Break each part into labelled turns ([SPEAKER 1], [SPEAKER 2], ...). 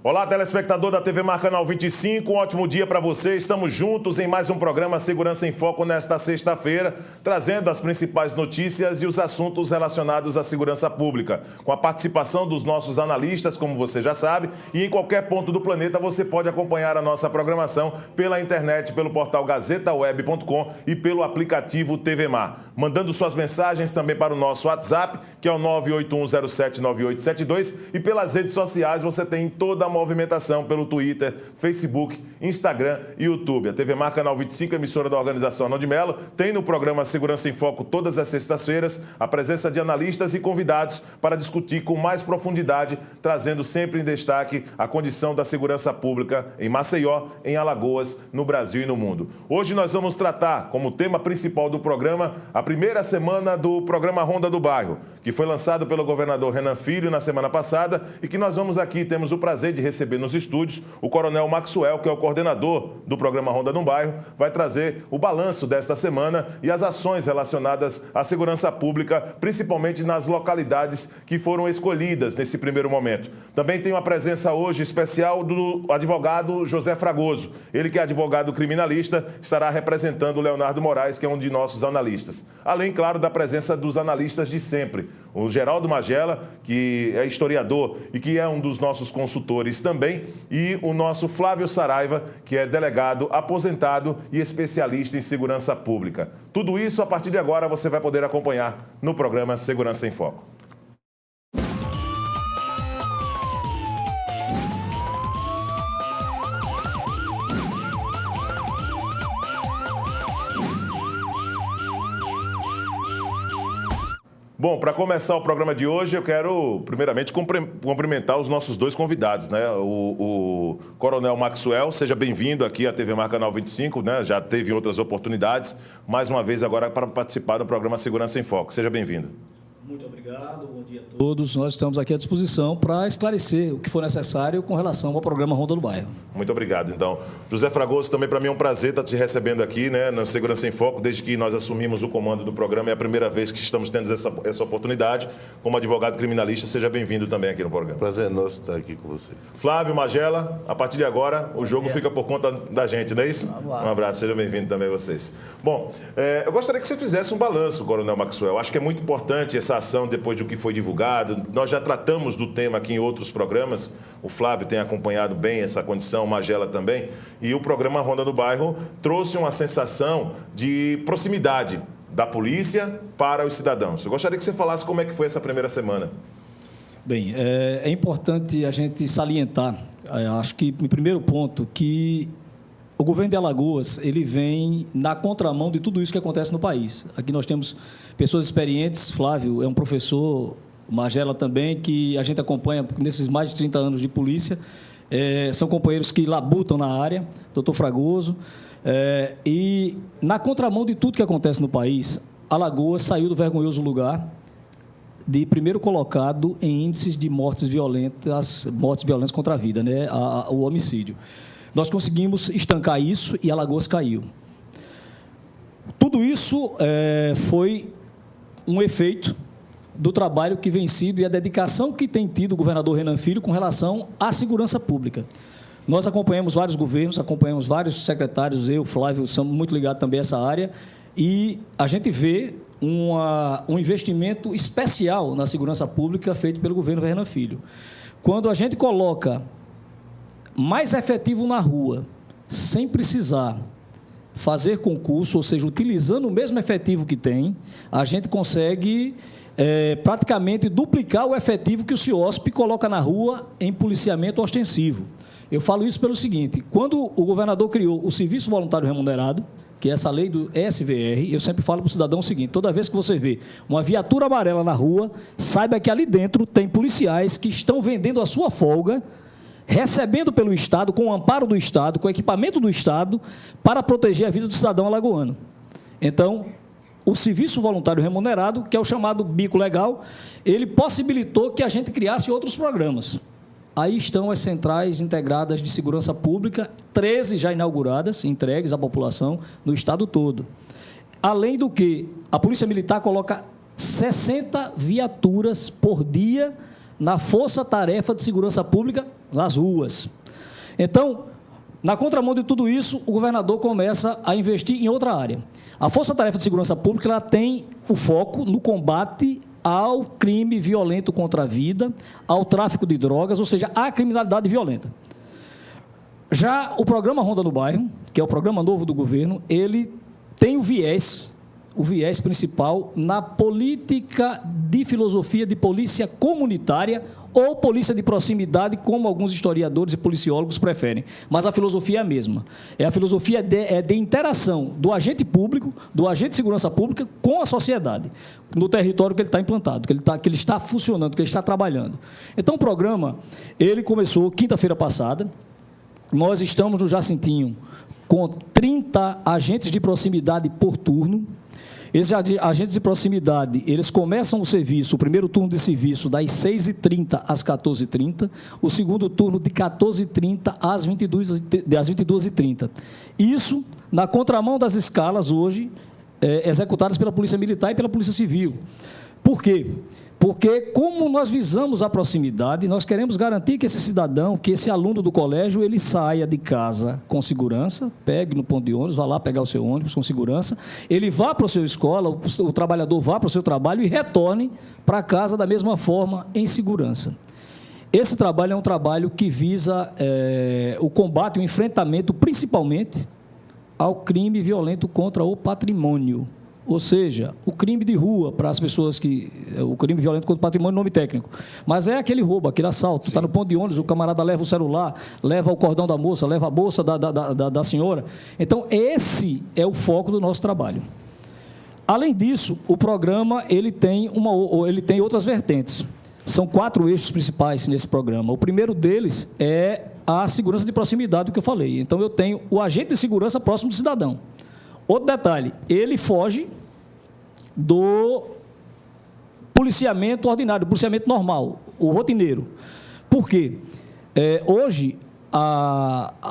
[SPEAKER 1] Olá, telespectador da TV Mar Canal 25, um ótimo dia para você. Estamos juntos em mais um programa Segurança em Foco nesta sexta-feira, trazendo as principais notícias e os assuntos relacionados à segurança pública, com a participação dos nossos analistas, como você já sabe, e em qualquer ponto do planeta você pode acompanhar a nossa programação pela internet, pelo portal gazetaweb.com e pelo aplicativo TV Mar. Mandando suas mensagens também para o nosso WhatsApp, que é o 981079872, e pelas redes sociais você tem toda a movimentação pelo Twitter, Facebook, Instagram e YouTube. A TV Mar Canal 25, emissora da organização Arnaldo de Mello, tem no programa Segurança em Foco todas as sextas-feiras a presença de analistas e convidados para discutir com mais profundidade, trazendo sempre em destaque a condição da segurança pública em Maceió, em Alagoas, no Brasil e no mundo. Hoje nós vamos tratar como tema principal do programa a primeira semana do programa Ronda do Bairro, que foi lançado pelo governador Renan Filho na semana passada e que nós vamos aqui, temos o prazer de receber nos estúdios o coronel Maxwell, que é o coordenador do programa Ronda no Bairro, vai trazer o balanço desta semana e as ações relacionadas à segurança pública, principalmente nas localidades que foram escolhidas nesse primeiro momento. Também tem uma presença hoje especial do advogado José Fragoso. Ele que é advogado criminalista, estará representando o Leonardo Moraes, que é um de nossos analistas. Além, claro, da presença dos analistas de sempre. O Geraldo Magela, que é historiador e que é um dos nossos consultores também, e o nosso Flávio Saraiva, que é delegado aposentado e especialista em segurança pública. Tudo isso, a partir de agora, você vai poder acompanhar no programa Segurança em Foco. Bom, para começar o programa de hoje, eu quero, primeiramente, cumprimentar os nossos dois convidados, né? O coronel Maxwell, seja bem-vindo aqui à TV Mar Canal 25, né? Já teve outras oportunidades, mais uma vez agora para participar do programa Segurança em Foco. Seja bem-vindo. Muito obrigado, bom dia a todos. Nós estamos aqui à disposição para esclarecer o que for necessário com relação ao programa Ronda do Bairro. Muito obrigado, então. José Fragoso, também para mim é um prazer estar te recebendo aqui, né, na Segurança em Foco, desde que nós assumimos o comando do programa. É a primeira vez que estamos tendo essa oportunidade. Como advogado criminalista, seja bem-vindo também aqui no programa. Prazer nosso estar aqui com vocês. Flávio Magela, a partir de agora, o jogo fica por conta da gente, não é isso? Um abraço, seja bem-vindo também vocês. Bom, eu gostaria que você fizesse um balanço, coronel Maxwell. Acho que é muito importante essa ação depois do que foi divulgado. Nós já tratamos do tema aqui em outros programas. O Flávio tem acompanhado bem essa condição, o Magela também. E o programa Ronda do Bairro trouxe uma sensação de proximidade da polícia para os cidadãos. Eu gostaria que você falasse como é que foi essa primeira semana.
[SPEAKER 2] Bem, é importante a gente salientar, acho que, em primeiro ponto, que o governo de Alagoas, ele vem na contramão de tudo isso que acontece no país. Aqui nós temos pessoas experientes, Flávio é um professor, o Magela também, que a gente acompanha nesses mais de 30 anos de polícia, são companheiros que labutam na área, doutor Fragoso, e na contramão de tudo que acontece no país, Alagoas saiu do vergonhoso lugar de primeiro colocado em índices de mortes violentas contra a vida, né? O homicídio. Nós conseguimos estancar isso e Alagoas caiu. Tudo isso foi um efeito do trabalho que vem sido e a dedicação que tem tido o governador Renan Filho com relação à segurança pública. Nós acompanhamos vários governos, acompanhamos vários secretários, eu, Flávio, somos muito ligados também a essa área, e a gente vê um investimento especial na segurança pública feito pelo governo Renan Filho. Quando a gente coloca mais efetivo na rua, sem precisar fazer concurso, ou seja, utilizando o mesmo efetivo que tem, a gente consegue praticamente duplicar o efetivo que o CIOSP coloca na rua em policiamento ostensivo. Eu falo isso pelo seguinte: quando o governador criou o Serviço Voluntário Remunerado, que é essa lei do SVR, eu sempre falo para o cidadão o seguinte: toda vez que você vê uma viatura amarela na rua, saiba que ali dentro tem policiais que estão vendendo a sua folga, recebendo pelo Estado, com o amparo do Estado, com o equipamento do Estado, para proteger a vida do cidadão alagoano. Então, o Serviço Voluntário Remunerado, que é o chamado bico legal, ele possibilitou que a gente criasse outros programas. Aí estão as centrais integradas de segurança pública, 13 já inauguradas, entregues à população no estado todo. Além do que, a Polícia Militar coloca 60 viaturas por dia na Força-Tarefa de Segurança Pública nas ruas. Então, na contramão de tudo isso, o governador começa a investir em outra área. A Força-Tarefa de Segurança Pública ela tem o foco no combate ao crime violento contra a vida, ao tráfico de drogas, ou seja, à criminalidade violenta. Já o programa Ronda no Bairro, que é o programa novo do governo, ele tem o viés principal na política de filosofia de polícia comunitária ou polícia de proximidade, como alguns historiadores e policiólogos preferem. Mas a filosofia é a mesma. É a filosofia de interação do agente público, do agente de segurança pública com a sociedade, no território que ele está implantado, que ele está funcionando, que ele está trabalhando. Então, o programa, ele começou quinta-feira passada. Nós estamos no Jacintinho com 30 agentes de proximidade por turno. Esses agentes de proximidade, eles começam o serviço, o primeiro turno de serviço, das 6h30 às 14h30, o segundo turno de 14h30 às 22h30. Isso na contramão das escalas hoje executadas pela Polícia Militar e pela Polícia Civil. Por quê? Porque, como nós visamos a proximidade, nós queremos garantir que esse cidadão, que esse aluno do colégio, ele saia de casa com segurança, pegue no ponto de ônibus, vá lá pegar o seu ônibus com segurança, ele vá para a sua escola, o trabalhador vá para o seu trabalho e retorne para casa da mesma forma, em segurança. Esse trabalho é um trabalho que visa o combate, o enfrentamento, principalmente, ao crime violento contra o patrimônio. Ou seja, o crime de rua, para as pessoas que... O crime violento contra o patrimônio, nome técnico. Mas é aquele roubo, aquele assalto. Está no ponto de ônibus, o camarada leva o celular, leva o cordão da moça, leva a bolsa da senhora. Então, esse é o foco do nosso trabalho. Além disso, o programa ele tem outras vertentes. São 4 eixos principais nesse programa. O primeiro deles é a segurança de proximidade, do que eu falei. Então, eu tenho o agente de segurança próximo do cidadão. Outro detalhe, ele foge do policiamento ordinário, do policiamento normal, o rotineiro. Por quê? Hoje,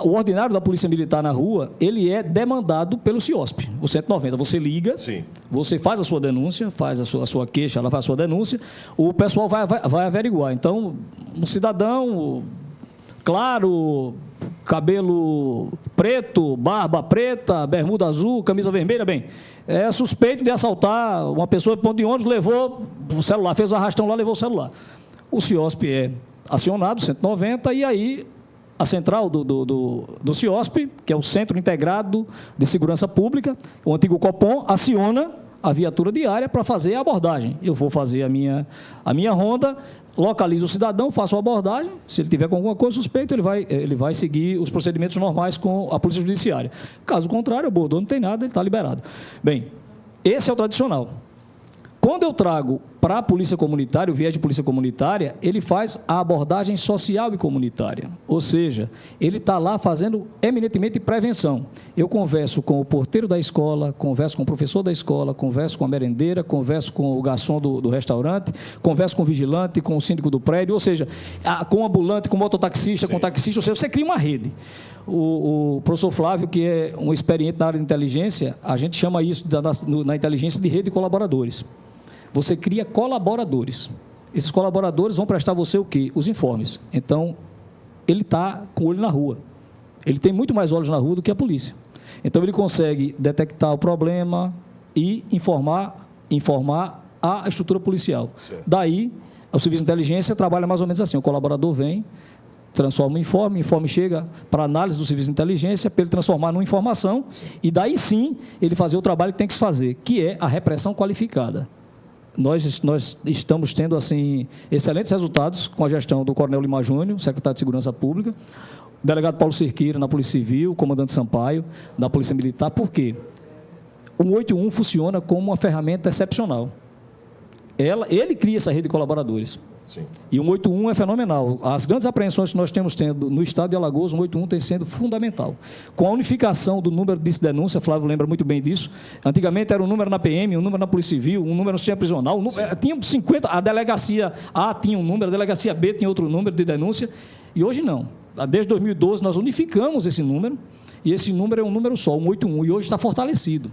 [SPEAKER 2] o ordinário da Polícia Militar na rua, ele é demandado pelo CIOSP, o 190. Você liga, sim, você faz a sua denúncia, faz a sua queixa, ela faz a sua denúncia, o pessoal vai averiguar. Então, um cidadão... claro, cabelo preto, barba preta, bermuda azul, camisa vermelha, bem, é suspeito de assaltar uma pessoa de ponto de ônibus, levou o celular, fez o arrastão lá, levou o celular. O CIOSP é acionado, 190, e aí a central do CIOSP, que é o Centro Integrado de Segurança Pública, o antigo Copom, aciona a viatura diária para fazer a abordagem. Eu vou fazer a minha ronda, localizo o cidadão, faço a abordagem, se ele tiver com alguma coisa suspeita, ele vai seguir os procedimentos normais com a Polícia Judiciária. Caso contrário, abordou, não tem nada, ele está liberado. Bem, esse é o tradicional. Quando eu trago para a polícia comunitária, o viés de polícia comunitária, ele faz a abordagem social e comunitária. Ou seja, ele está lá fazendo eminentemente prevenção. Eu converso com o porteiro da escola, converso com o professor da escola, converso com a merendeira, converso com o garçom do restaurante, converso com o vigilante, com o síndico do prédio, ou seja, com o ambulante, com o mototaxista, com o taxista, ou seja, você cria uma rede. O professor Flávio, que é um experiente na área de inteligência, a gente chama isso na inteligência de rede de colaboradores. Você cria colaboradores. Esses colaboradores vão prestar a você o quê? Os informes. Então, ele está com o olho na rua. Ele tem muito mais olhos na rua do que a polícia. Então, ele consegue detectar o problema e informar a estrutura policial. Certo. Daí, o serviço de inteligência trabalha mais ou menos assim. O colaborador vem, transforma o informe chega para análise do serviço de inteligência, para ele transformar numa informação, sim, e daí sim ele fazer o trabalho que tem que se fazer, que é a repressão qualificada. Nós estamos tendo assim, excelentes resultados com a gestão do Coronel Lima Júnior, secretário de Segurança Pública, o delegado Paulo Cerqueira, na Polícia Civil, o comandante Sampaio, da Polícia Militar. Por quê? O 181 funciona como uma ferramenta excepcional. Ele cria essa rede de colaboradores. Sim. E o 181 é fenomenal. As grandes apreensões que nós temos tendo no estado de Alagoas, o 181 tem sendo fundamental. Com a unificação do número de denúncia, Flávio lembra muito bem disso. Antigamente era um número na PM, um número na Polícia Civil, um número no sistema prisional. Tinha 50, a delegacia A tinha um número, a delegacia B tinha outro número de denúncia. E hoje não. Desde 2012 nós unificamos esse número, e esse número é um número só, o 181, e hoje está fortalecido.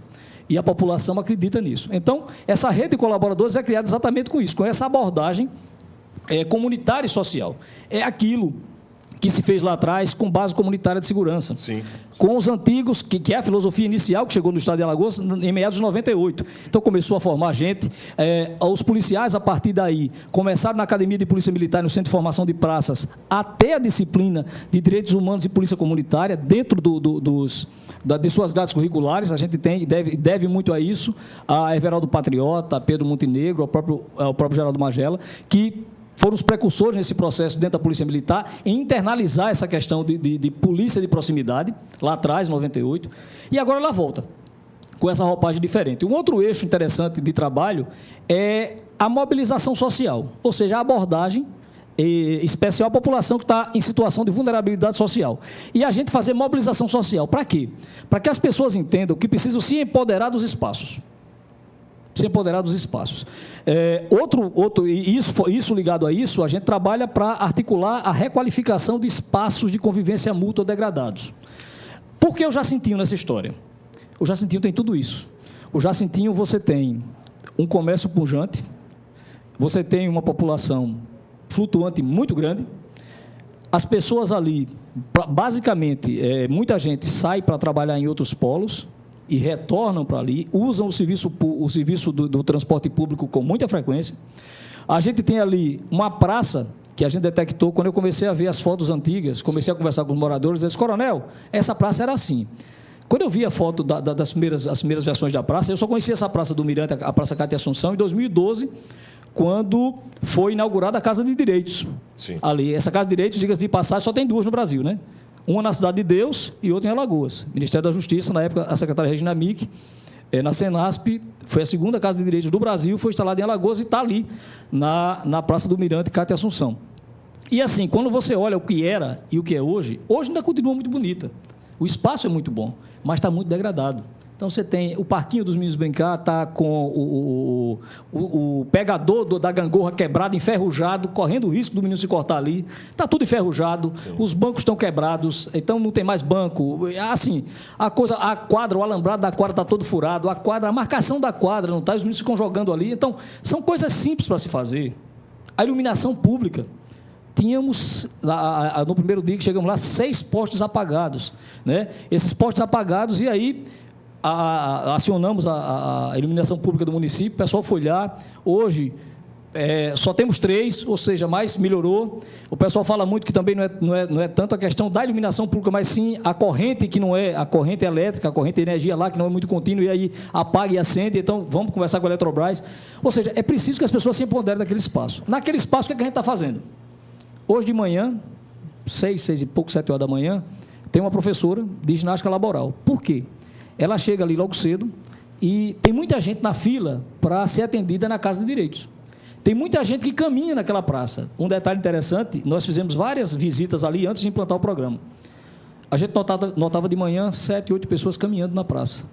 [SPEAKER 2] E a população acredita nisso. Então, essa rede de colaboradores é criada exatamente com isso, com essa abordagem comunitária e social. É aquilo que se fez lá atrás com base comunitária de segurança.
[SPEAKER 1] Sim.
[SPEAKER 2] Com os antigos, que é a filosofia inicial que chegou no estado de Alagoas em meados de 98. Então começou a formar gente, os policiais a partir daí começaram na Academia de Polícia Militar, no Centro de Formação de Praças, até a disciplina de Direitos Humanos e Polícia Comunitária, dentro de suas grades curriculares. A gente deve muito a isso, a Everaldo Patriota, a Pedro Montenegro, ao próprio Geraldo Magela, que foram os precursores nesse processo dentro da Polícia Militar em internalizar essa questão de polícia de proximidade, lá atrás, em 98, e agora ela volta, com essa roupagem diferente. Um outro eixo interessante de trabalho é a mobilização social, ou seja, a abordagem especial à população que está em situação de vulnerabilidade social. E a gente fazer mobilização social, para quê? Para que as pessoas entendam que precisam se empoderar dos espaços. Se empoderar dos espaços. Isso ligado a isso, a gente trabalha para articular a requalificação de espaços de convivência mútua degradados. Por que o Jacintinho nessa história? O Jacintinho tem tudo isso. O Jacintinho, você tem um comércio pujante, você tem uma população flutuante muito grande, as pessoas ali, basicamente, muita gente sai para trabalhar em outros polos, e retornam para ali, usam o serviço do transporte público com muita frequência. A gente tem ali uma praça que a gente detectou, quando eu comecei a ver as fotos antigas, comecei a conversar com os moradores, eles disseram: Coronel, essa praça era assim. Quando eu vi a foto das primeiras versões da praça, eu só conhecia essa praça do Mirante, a Praça Cátia Assunção, em 2012, quando foi inaugurada a Casa de Direitos. Sim. Ali, essa Casa de Direitos, diga-se de passagem, só tem duas no Brasil, né? Uma na Cidade de Deus e outra em Alagoas. Ministério da Justiça, na época, a secretária Regina Mick, na Senasp, foi a segunda Casa de Direitos do Brasil, foi instalada em Alagoas e está ali, na Praça do Mirante, Cátia Assunção. E assim, quando você olha o que era e o que é hoje ainda continua muito bonita. O espaço é muito bom, mas está muito degradado. Então, você tem o parquinho dos meninos brincar, está com o pegador da gangorra quebrado, enferrujado, correndo o risco do menino se cortar ali. Está tudo enferrujado, sim. Os bancos estão quebrados, então não tem mais banco. Assim, a quadra, o alambrado da quadra está todo furado, a marcação da quadra não está, os meninos ficam jogando ali. Então, são coisas simples para se fazer. A iluminação pública. Tínhamos, no primeiro dia que chegamos lá, 6 postes apagados, né? Esses postes apagados, e aí acionamos a iluminação pública do município, o pessoal foi lá. Hoje só temos 3, ou seja, mais melhorou. O pessoal fala muito que também não é tanto a questão da iluminação pública, mas sim a corrente, que não é a corrente elétrica, a corrente de energia lá, que não é muito contínua, e aí apaga e acende. Então vamos conversar com a Eletrobras. Ou seja, é preciso que as pessoas se empoderem daquele espaço. Naquele espaço, o que a gente está fazendo? Hoje de manhã, 6 e pouco, 7 horas da manhã, tem uma professora de ginástica laboral. Por quê? Ela chega ali logo cedo e tem muita gente na fila para ser atendida na Casa de Direitos. Tem muita gente que caminha naquela praça. Um detalhe interessante, nós fizemos várias visitas ali antes de implantar o programa. A gente notava de manhã 7, 8 pessoas caminhando na praça.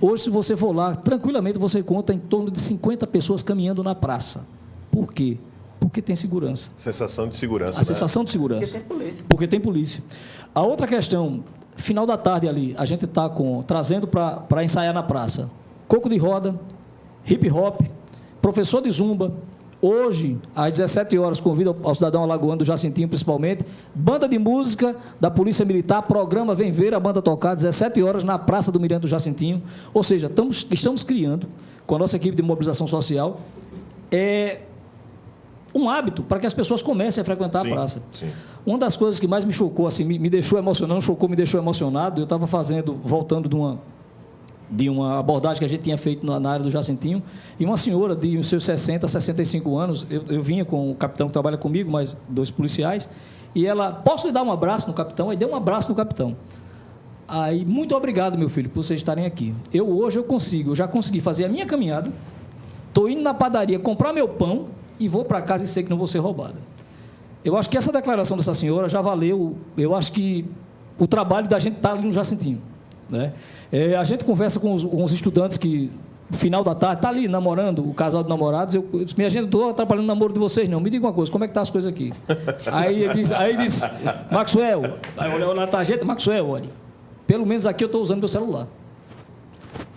[SPEAKER 2] Hoje, se você for lá, tranquilamente você conta em torno de 50 pessoas caminhando na praça. Por quê? Porque tem segurança.
[SPEAKER 1] Sensação de segurança.
[SPEAKER 2] A sensação de segurança.
[SPEAKER 3] Porque tem polícia.
[SPEAKER 2] Porque tem polícia. A outra questão, final da tarde ali, a gente está trazendo para ensaiar na praça coco de roda, hip hop, professor de zumba. Hoje, às 17 horas, convido ao cidadão alagoano do Jacintinho, principalmente, banda de música da Polícia Militar, programa Vem Ver a Banda Tocar, 17 horas, na Praça do Mirante do Jacintinho. Ou seja, estamos criando, com a nossa equipe de mobilização social, um hábito para que as pessoas comecem a frequentar a praça. Sim. Uma das coisas que mais me chocou, assim, me deixou emocionado, me deixou emocionado, eu estava voltando de uma abordagem que a gente tinha feito na área do Jacintinho, e uma senhora de uns seus 60, 65 anos, eu vinha com o capitão que trabalha comigo, mais 2 policiais, e ela: posso lhe dar um abraço no capitão? Aí deu um abraço no capitão. Aí: muito obrigado, meu filho, por vocês estarem aqui. Hoje eu já consegui fazer a minha caminhada, estou indo na padaria comprar meu pão, e vou para casa e sei que não vou ser roubada. Eu acho que essa declaração dessa senhora já valeu. Eu acho que o trabalho da gente está ali no Jacintinho, né? A gente conversa com os estudantes que, no final da tarde, está ali namorando, o casal de namorados. Eu disse: minha gente, não estou atrapalhando o namoro de vocês, não. Me diga uma coisa, como é que estão as coisas aqui? Aí ele disse: Maxwell, aí olha na tarjeta: Maxwell, olha, pelo menos aqui eu estou usando meu celular.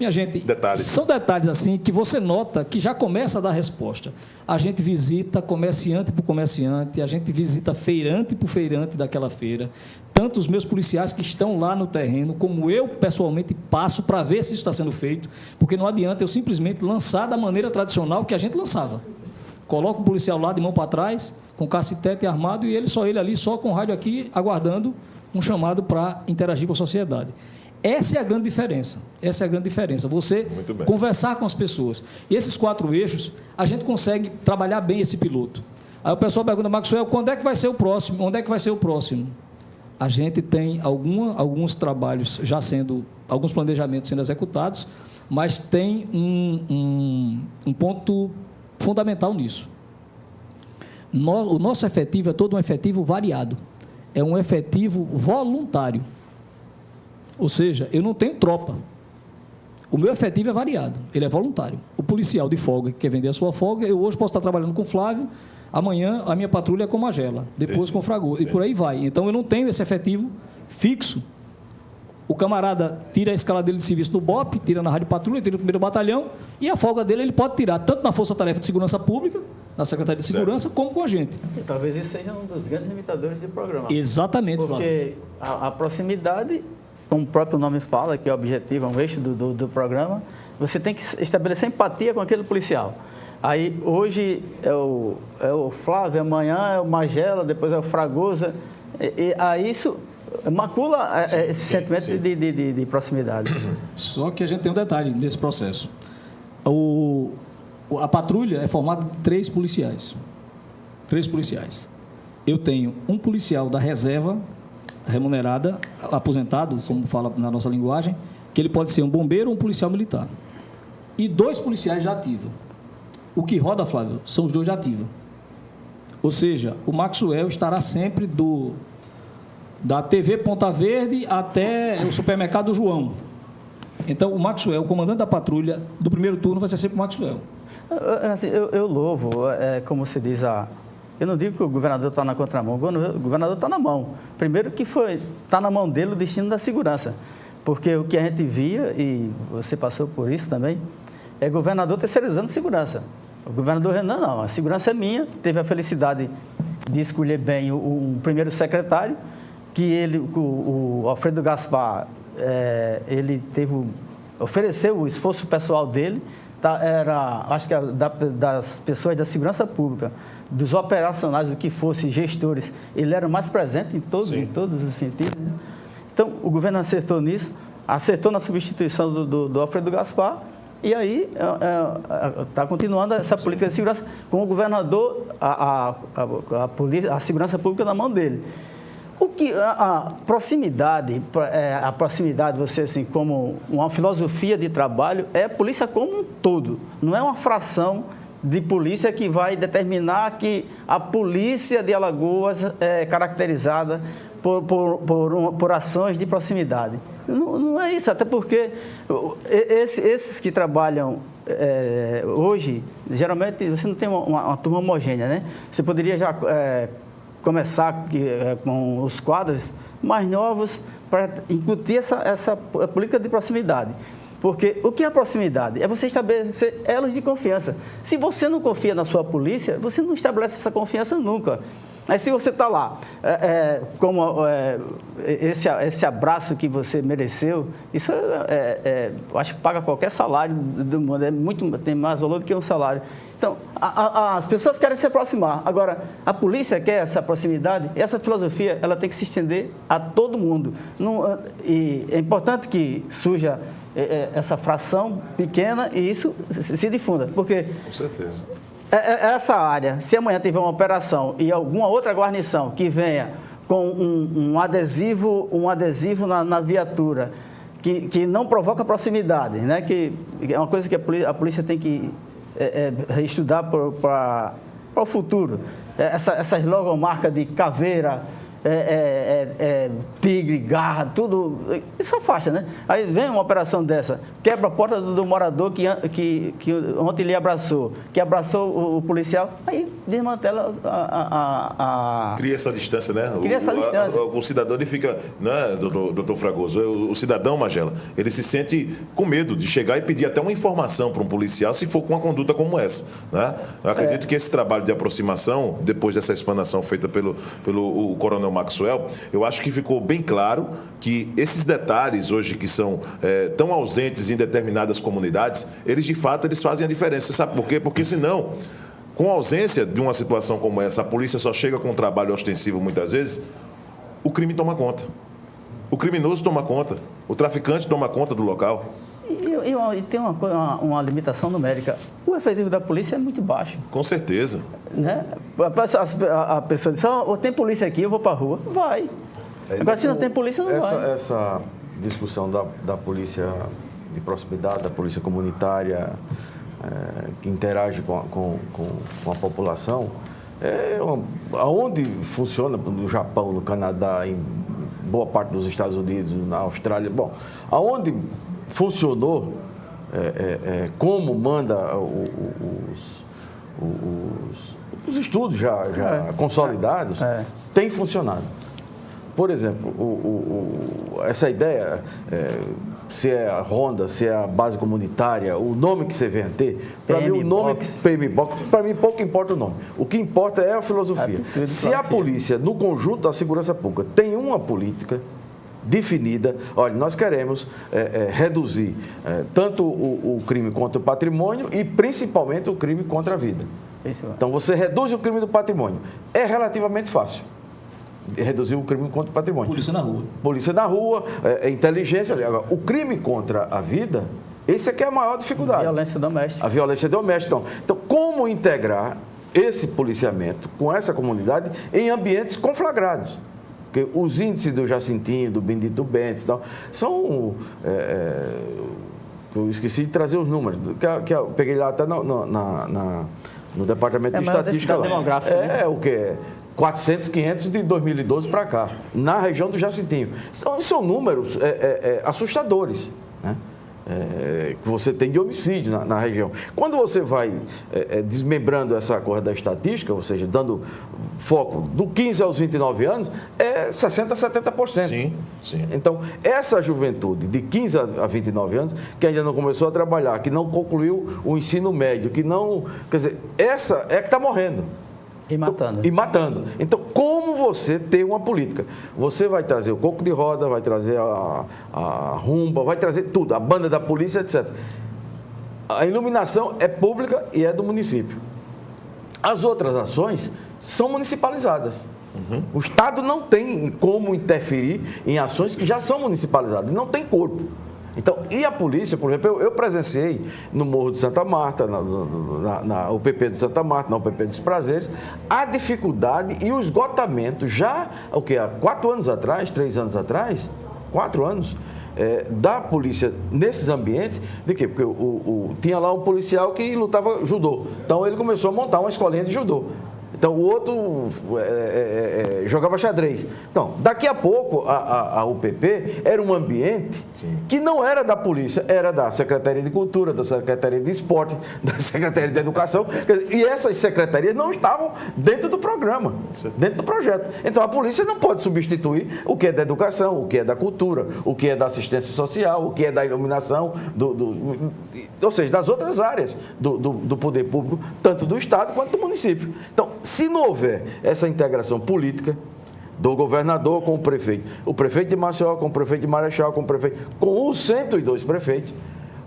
[SPEAKER 2] Minha gente,
[SPEAKER 1] Detalhes.
[SPEAKER 2] São detalhes assim que você nota que já começa a dar resposta. A gente visita comerciante por comerciante, a gente visita feirante por feirante daquela feira, tanto os meus policiais que estão lá no terreno, como eu pessoalmente passo para ver se isso está sendo feito, porque não adianta eu simplesmente lançar da maneira tradicional que a gente lançava. Coloca o policial lá de mão para trás, com cacetete armado, e ele ali, só com o rádio aqui, aguardando um chamado para interagir com a sociedade. Essa é a grande diferença. Essa é a grande diferença. Você conversar com as pessoas. E esses 4 eixos, a gente consegue trabalhar bem esse piloto. Aí o pessoal pergunta, Maxwell, quando é que vai ser o próximo? Onde é que vai ser o próximo? A gente tem alguns trabalhos já sendo, alguns planejamentos sendo executados, mas tem um ponto fundamental nisso. O nosso efetivo é todo um efetivo variado. É um efetivo voluntário. Ou seja, eu não tenho tropa. O meu efetivo é variado, ele é voluntário. O policial de folga que quer vender a sua folga, eu hoje posso estar trabalhando com o Flávio, amanhã a minha patrulha é com o Magela, depois com o Fragoso, e por aí vai. Então, eu não tenho esse efetivo fixo. O camarada tira a escala dele de serviço no BOP, tira na Rádio Patrulha, tira no 1º Batalhão, e a folga dele ele pode tirar tanto na Força Tarefa de Segurança Pública, na Secretaria de Segurança, como com a gente.
[SPEAKER 3] E talvez isso seja um dos grandes limitadores do programa.
[SPEAKER 2] Exatamente, Flávio.
[SPEAKER 3] Porque a proximidade, como o próprio nome fala, que é o objetivo, é um eixo do programa, você tem que estabelecer empatia com aquele policial. Aí, hoje é o Flávio, amanhã é o Magela, depois é o Fragoso, e aí isso macula esse sentimento de proximidade.
[SPEAKER 2] Só que a gente tem um detalhe nesse processo. A patrulha é formada de 3 policiais. 3 policiais. Eu tenho um policial da reserva, remunerada, aposentado, como fala na nossa linguagem, que ele pode ser um bombeiro ou um policial militar. E 2 policiais de ativo. O que roda, Flávio, são os 2 de ativo. Ou seja, o Maxwell estará sempre da TV Ponta Verde até o supermercado João. Então, o Maxwell, o comandante da patrulha do primeiro turno, vai ser sempre o Maxwell.
[SPEAKER 3] Assim, eu louvo, como se diz, eu não digo que o governador está na contramão, o governador está na mão. Primeiro que está na mão dele o destino da segurança, porque o que a gente via, e você passou por isso também, é governador terceirizando segurança. O governador Renan não, a segurança é minha, teve a felicidade de escolher bem o primeiro secretário, que o Alfredo Gaspar, ele ofereceu o esforço pessoal dele, acho que das pessoas da segurança pública, dos operacionais, do que fosse, gestores, ele era mais presente em todos os sentidos. Né? Então, o governo acertou nisso, acertou na substituição do Alfredo Gaspar, e aí está continuando essa política de segurança com o governador, a segurança pública na mão dele. O que a proximidade, você assim, como uma filosofia de trabalho, é a polícia como um todo, não é uma fração de polícia que vai determinar que a polícia de Alagoas é caracterizada por ações de proximidade. Não é isso, até porque esses que trabalham hoje, geralmente você não tem uma turma homogênea, né? Você poderia já começar com os quadros mais novos para incutir essa política de proximidade. Porque o que é a proximidade? É você estabelecer elos de confiança. Se você não confia na sua polícia, você não estabelece essa confiança nunca. Aí se você está lá, esse abraço que você mereceu, isso eu acho que paga qualquer salário do mundo, tem mais valor do que um salário. Então, as pessoas querem se aproximar. Agora, a polícia quer essa proximidade, e essa filosofia ela tem que se estender a todo mundo. E é importante que surja essa fração pequena e isso se difunda, porque...
[SPEAKER 1] Com certeza.
[SPEAKER 3] Essa área, se amanhã tiver uma operação e alguma outra guarnição que venha com um adesivo na viatura que não provoca proximidade, né? Que é uma coisa que a polícia tem que estudar para o futuro. Essas logomarcas de caveira tigre, garra, tudo. Isso afasta, né? Aí vem uma operação dessa, quebra a porta do morador que ontem lhe abraçou, que abraçou o policial, aí desmantela
[SPEAKER 1] Cria essa distância, né?
[SPEAKER 3] Cria essa distância.
[SPEAKER 1] O cidadão, ele fica, né, doutor Fragoso, o cidadão, Magela, ele se sente com medo de chegar e pedir até uma informação para um policial se for com uma conduta como essa, né? Eu acredito que esse trabalho de aproximação, depois dessa explanação feita pelo o coronel Maxwell, eu acho que ficou bem claro que esses detalhes hoje que são tão ausentes em determinadas comunidades, eles de fato eles fazem a diferença. Você sabe por quê? Porque senão, com a ausência de uma situação como essa, a polícia só chega com um trabalho ostensivo muitas vezes, o crime toma conta. O criminoso toma conta. O traficante toma conta do local.
[SPEAKER 3] E tem uma limitação numérica. O efetivo da polícia é muito baixo.
[SPEAKER 1] Com certeza.
[SPEAKER 3] Né? A pessoa diz, tem polícia aqui, eu vou para a rua. Vai. Agora, se não tem polícia, não vai.
[SPEAKER 4] Essa discussão da polícia de proximidade, da polícia comunitária, que interage com a população, aonde funciona, no Japão, no Canadá, em boa parte dos Estados Unidos, na Austrália, aonde funcionou, como manda os estudos já consolidados, tem funcionado. Por exemplo, essa ideia, se é a Ronda, se é a base comunitária, o nome que você vem a ter, para mim o nome PMBOK, para mim pouco importa o nome. O que importa é a filosofia. Se a polícia, no conjunto da segurança pública, tem uma política definida, olha, nós queremos reduzir tanto o crime contra o patrimônio e principalmente o crime contra a vida. Então você reduz o crime do patrimônio. É relativamente fácil reduzir o crime contra o patrimônio.
[SPEAKER 2] Polícia na rua.
[SPEAKER 4] Polícia na rua, inteligência. Agora, o crime contra a vida, esse aqui é a maior dificuldade.
[SPEAKER 3] Violência doméstica.
[SPEAKER 4] A violência doméstica. Então, como integrar esse policiamento com essa comunidade em ambientes conflagrados? Porque os índices do Jacintinho, do Benedito Bentes, são... eu esqueci de trazer os números, que eu peguei lá até no Departamento de Estatística.
[SPEAKER 3] Demográfica, né?
[SPEAKER 4] O quê? 400, 500 de 2012 para cá, na região do Jacintinho. São números assustadores, né? Que você tem de homicídio na região. Quando você vai desmembrando essa coisa da estatística, ou seja, dando foco do 15 aos 29 anos, é 60% a 70%.
[SPEAKER 1] Sim, sim.
[SPEAKER 4] Então, essa juventude de 15 a 29 anos, que ainda não começou a trabalhar, que não concluiu o ensino médio, que não... Quer dizer, essa é que está morrendo.
[SPEAKER 3] E matando.
[SPEAKER 4] Então, como você ter uma política? Você vai trazer o coco de roda, vai trazer a rumba, vai trazer tudo, a banda da polícia, etc. A iluminação é pública e é do município. As outras ações são municipalizadas. Uhum. O Estado não tem como interferir em ações que já são municipalizadas, não tem corpo. Então, e a polícia, por exemplo, eu presenciei no Morro de Santa Marta, na UPP de Santa Marta, na UPP dos Prazeres, a dificuldade e o esgotamento já, há 4 anos atrás, 3 anos atrás, 4 anos, da polícia nesses ambientes, de quê? Porque tinha lá um policial que lutava judô, então ele começou a montar uma escolinha de judô. Então, o outro jogava xadrez. Então, daqui a pouco, a UPP era um ambiente que não era da polícia, era da Secretaria de Cultura, da Secretaria de Esporte, da Secretaria de Educação. E essas secretarias não estavam dentro do programa, dentro do projeto. Então, a polícia não pode substituir o que é da educação, o que é da cultura, o que é da assistência social, o que é da iluminação, ou seja, das outras áreas do poder público, tanto do Estado quanto do município. Então, se não houver essa integração política do governador com o prefeito de Maceió com o prefeito de Marechal, com os 102 prefeitos,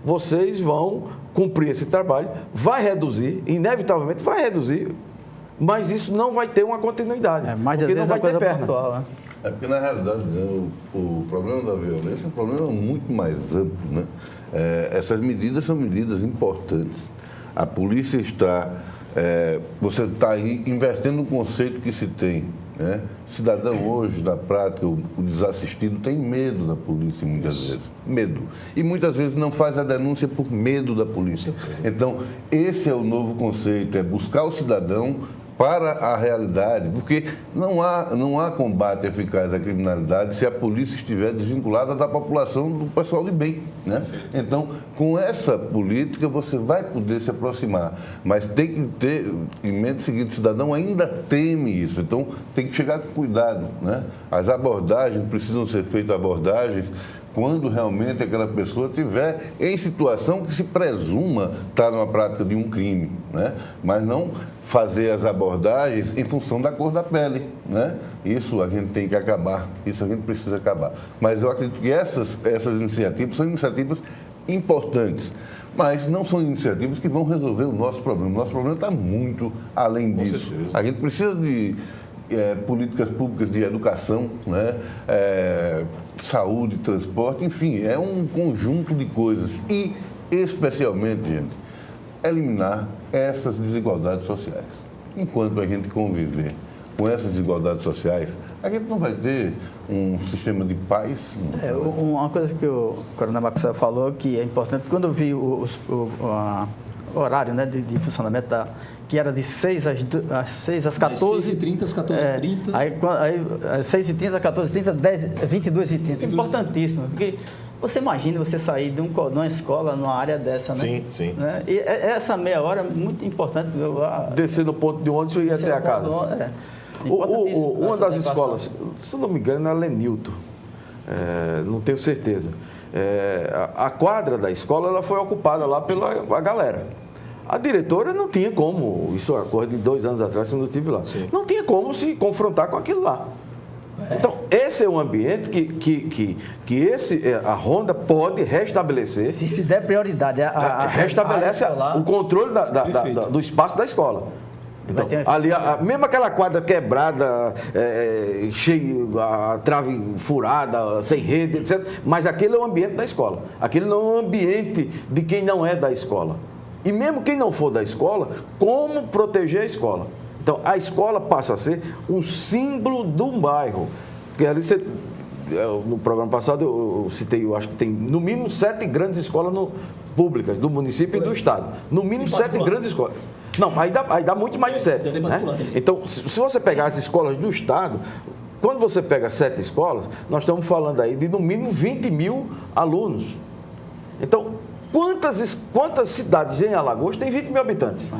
[SPEAKER 4] vocês vão cumprir esse trabalho, vai reduzir, inevitavelmente vai reduzir, mas isso não vai ter uma continuidade, porque não vai ter perna.
[SPEAKER 3] Pontual, né?
[SPEAKER 5] Porque, na realidade, o problema da violência é um problema muito mais amplo, né? Essas medidas são medidas importantes. A polícia está... você está aí invertendo um conceito que se tem, né? Cidadão hoje, na prática, o desassistido tem medo da polícia muitas vezes. Medo. E muitas vezes não faz a denúncia por medo da polícia. Então, esse é o novo conceito, é buscar o cidadão para a realidade, porque não há combate eficaz à criminalidade se a polícia estiver desvinculada da população, do pessoal de bem, né? Então, com essa política, você vai poder se aproximar, mas tem que ter em mente o seguinte: o cidadão ainda teme isso, então tem que chegar com cuidado, né? As abordagens, precisam ser feitas abordagens quando realmente aquela pessoa estiver em situação que se presuma estar numa prática de um crime, né? Mas não fazer as abordagens em função da cor da pele, né? Isso a gente tem que acabar, isso a gente precisa acabar. Mas eu acredito que essas iniciativas são iniciativas importantes, mas não são iniciativas que vão resolver o nosso problema. O nosso problema está muito além disso. A gente precisa de políticas públicas de educação, né? Saúde, transporte, enfim, é um conjunto de coisas. E, especialmente, gente, eliminar essas desigualdades sociais. Enquanto a gente conviver com essas desigualdades sociais, a gente não vai ter um sistema de paz.
[SPEAKER 3] Uma coisa que o Coronel Maxwell falou que é importante, quando eu vi o horário, né, de funcionamento que era de 6 às 14.
[SPEAKER 2] 6h30 às 14h30.
[SPEAKER 3] Aí 6h30 às 14h30, 22h30. Importantíssimo, porque você imagina você sair de uma escola numa área dessa, né?
[SPEAKER 1] Sim, sim.
[SPEAKER 3] Né? E essa meia hora é muito importante.
[SPEAKER 4] Descer no ponto de ônibus e ir até a casa. Uma das escolas, se eu não me engano, é a Lenilton. Não tenho certeza. A quadra da escola ela foi ocupada lá pela galera. A diretora não tinha como, isso é uma coisa de 2 anos atrás, quando eu estive lá, não tinha como se confrontar com aquilo lá. Então, esse é um ambiente que a Ronda pode restabelecer.
[SPEAKER 3] Se der prioridade,
[SPEAKER 4] restabelece o controle do espaço da escola. Então, ali, mesmo aquela quadra quebrada, cheia, a trave furada, sem rede, etc., mas aquele é o ambiente da escola. Aquele não é um ambiente de quem não é da escola. E mesmo quem não for da escola, como proteger a escola? Então, a escola passa a ser um símbolo do bairro. Porque ali no programa passado eu citei, eu acho que tem no mínimo 7 grandes escolas públicas do município e do estado. No mínimo 7 grandes escolas. Não, aí dá muito mais de 7. Né? Então, se você pegar as escolas do estado, quando você pega 7 escolas, nós estamos falando aí de no mínimo 20 mil alunos. Então, quantas cidades em Alagoas tem 20 mil habitantes?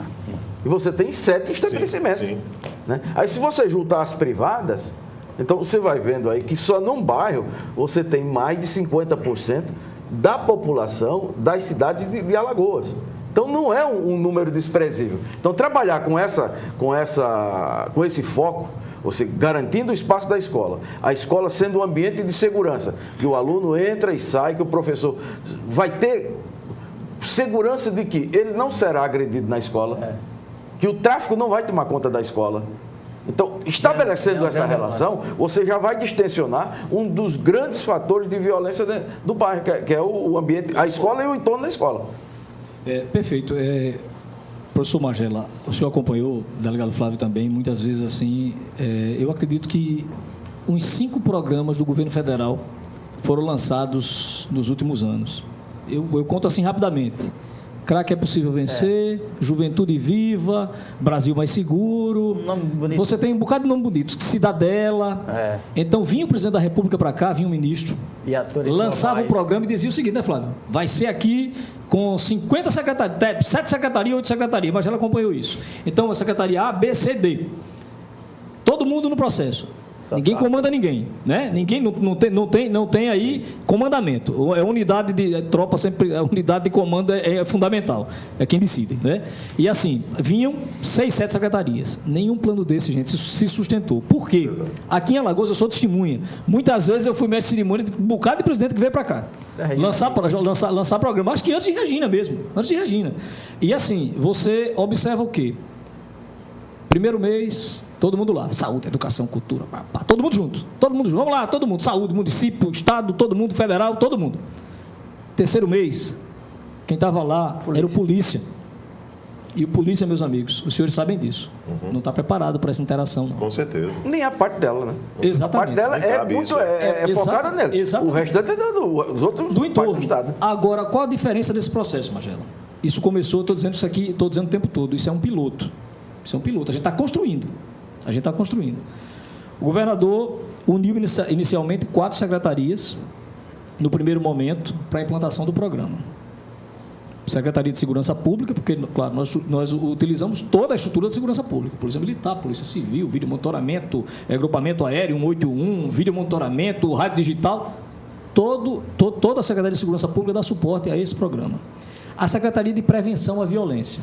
[SPEAKER 4] E você tem 7 estabelecimentos. Sim. Né? Aí, se você juntar as privadas, então você vai vendo aí que só num bairro você tem mais de 50% da população das cidades de Alagoas. Então, não é um número desprezível. Então, trabalhar com esse foco, você garantindo o espaço da escola, a escola sendo um ambiente de segurança, que o aluno entra e sai, que o professor vai ter segurança de que ele não será agredido na escola, que o tráfico não vai tomar conta da escola. Então, estabelecendo essa relação, você já vai distensionar um dos grandes fatores de violência do bairro, que é o ambiente, a escola e o entorno da escola.
[SPEAKER 2] Perfeito. Professor Magela, o senhor acompanhou, o delegado Flávio também, muitas vezes assim, eu acredito que uns 5 programas do governo federal foram lançados nos últimos anos. Eu conto assim rapidamente. Crack é possível vencer, Juventude Viva, Brasil Mais Seguro. Você tem um bocado de nome bonito, Cidadela. Então vinha o presidente da República para cá, vinha o ministro, lançava o programa e dizia o seguinte, né, Flávio? Vai ser aqui com 50 secretarias, 7 secretarias, 8 secretarias, mas ela acompanhou isso. Então a secretaria A, B, C, D. Todo mundo no processo. Ninguém comanda ninguém, né? Ninguém não tem aí comandamento. A unidade de tropa sempre, a unidade de comando é fundamental. É quem decide, né? E assim, vinham 6, 7 secretarias. Nenhum plano desse, gente, se sustentou. Por quê? Aqui em Alagoas eu sou testemunha. Muitas vezes eu fui mestre de cerimônia de um bocado de presidente que veio para cá. Lançar programa. Acho que antes de Regina mesmo. Antes de Regina. E assim, você observa o quê? Primeiro mês, todo mundo lá, saúde, educação, cultura, todo mundo junto, vamos lá, todo mundo, saúde, município, estado, todo mundo, federal, todo mundo. Terceiro mês, quem estava lá era o polícia. E o polícia, meus amigos, os senhores sabem disso, não está preparado para essa interação. Não.
[SPEAKER 1] Com certeza.
[SPEAKER 4] Nem a parte dela, né?
[SPEAKER 2] Exatamente.
[SPEAKER 4] A parte dela é focada nele.
[SPEAKER 2] Exatamente.
[SPEAKER 4] O restante é dos outros
[SPEAKER 2] do entorno.
[SPEAKER 4] Do estado.
[SPEAKER 2] Agora, qual a diferença desse processo, Magela? Isso começou, estou dizendo isso aqui, estou dizendo o tempo todo, isso é um piloto. Isso é um piloto. A gente está construindo. O governador uniu inicialmente 4 secretarias, no primeiro momento, para a implantação do programa. Secretaria de Segurança Pública, porque, claro, nós utilizamos toda a estrutura de segurança pública. Polícia Militar, Polícia Civil, vídeo monitoramento, agrupamento aéreo, 181, vídeo monitoramento, rádio digital. Toda a Secretaria de Segurança Pública dá suporte a esse programa. A Secretaria de Prevenção à Violência,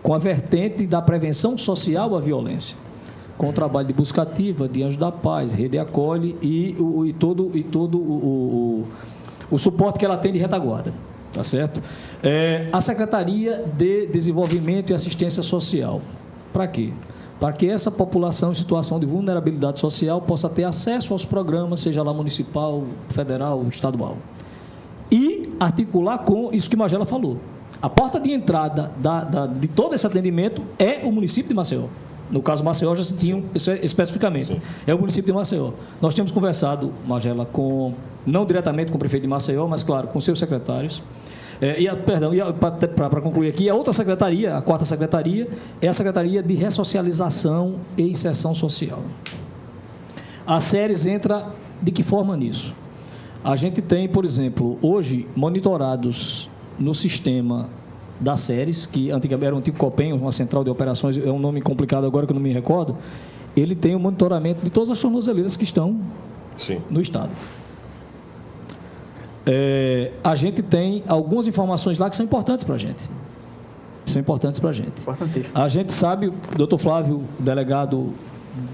[SPEAKER 2] com a vertente da prevenção social à violência, com o trabalho de busca ativa, de Anjo da Paz, Rede Acolhe e todo o suporte que ela tem de retaguarda. Tá certo? A Secretaria de Desenvolvimento e Assistência Social. Para quê? Para que essa população em situação de vulnerabilidade social possa ter acesso aos programas, seja lá municipal, federal, estadual. E articular com isso que Magela falou. A porta de entrada de todo esse atendimento é o município de Maceió. No caso, Maceió já se tinha especificamente. Sim. É o município de Maceió. Nós temos conversado, Magela, não diretamente com o prefeito de Maceió, mas, claro, com seus secretários. Para concluir aqui, a outra secretaria, a 4ª secretaria, é a Secretaria de Ressocialização e Inserção Social. A SERES entra de que forma nisso? A gente tem, por exemplo, hoje, monitorados no sistema da SERES, que antigamente era um antigo COPEM, uma central de operações, é um nome complicado agora que eu não me recordo, ele tem o monitoramento de todas as tornozeleiras que estão no Estado. A gente tem algumas informações lá que são importantes para a gente. A gente sabe, o doutor Flávio, delegado